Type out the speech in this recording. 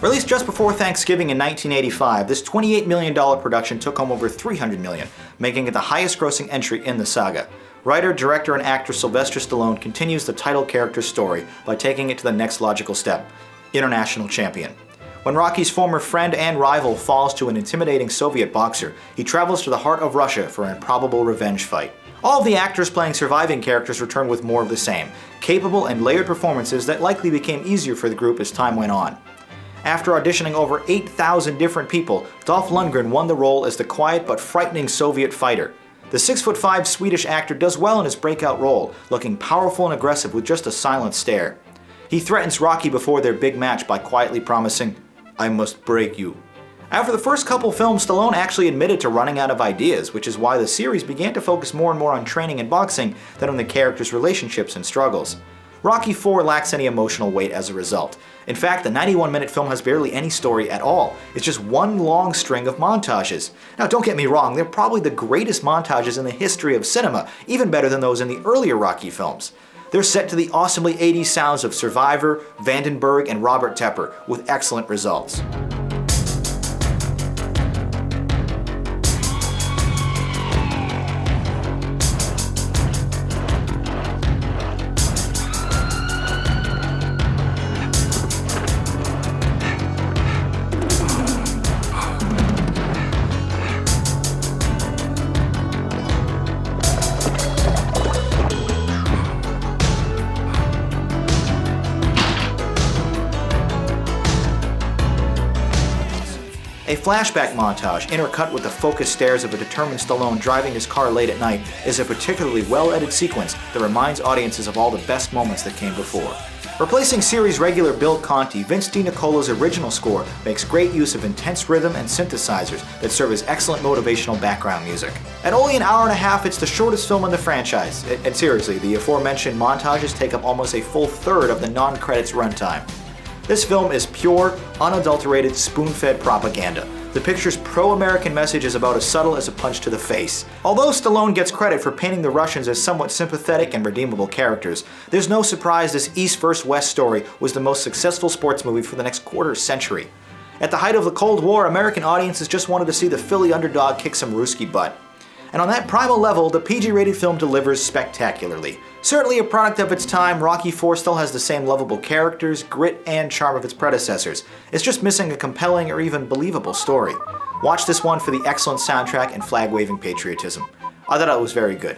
Released just before Thanksgiving in 1985, this $28 million production took home over $300 million, making it the highest-grossing entry in the saga. Writer, director, and actor Sylvester Stallone continues the title character's story by taking it to the next logical step: international champion. When Rocky's former friend and rival falls to an intimidating Soviet boxer, he travels to the heart of Russia for an improbable revenge fight. All of the actors playing surviving characters return with more of the same, capable and layered performances that likely became easier for the group as time went on. After auditioning over 8,000 different people, Dolph Lundgren won the role as the quiet but frightening Soviet fighter. The 6'5" Swedish actor does well in his breakout role, looking powerful and aggressive with just a silent stare. He threatens Rocky before their big match by quietly promising, "I must break you." After the first couple films, Stallone actually admitted to running out of ideas, which is why the series began to focus more and more on training and boxing than on the characters' relationships and struggles. Rocky IV lacks any emotional weight as a result. In fact, the 91-minute film has barely any story at all. It's just one long string of montages. Now, don't get me wrong, they're probably the greatest montages in the history of cinema, even better than those in the earlier Rocky films. They're set to the awesomely 80s sounds of Survivor, Vandenberg, and Robert Tepper, with excellent results. A flashback montage, intercut with the focused stares of a determined Stallone driving his car late at night, is a particularly well-edited sequence that reminds audiences of all the best moments that came before. Replacing series regular Bill Conti, Vince DiNicolo's original score makes great use of intense rhythm and synthesizers that serve as excellent motivational background music. At only an hour and a half, it's the shortest film in the franchise, and seriously, the aforementioned montages take up almost a full third of the non-credits runtime. This film is pure, unadulterated, spoon-fed propaganda. The picture's pro-American message is about as subtle as a punch to the face. Although Stallone gets credit for painting the Russians as somewhat sympathetic and redeemable characters, there's no surprise this East vs. West story was the most successful sports movie for the next quarter century. At the height of the Cold War, American audiences just wanted to see the Philly underdog kick some Ruski butt. And on that primal level, the PG-rated film delivers spectacularly. Certainly a product of its time, Rocky IV still has the same lovable characters, grit, and charm of its predecessors. It's just missing a compelling or even believable story. Watch this one for the excellent soundtrack and flag-waving patriotism. I thought it was very good.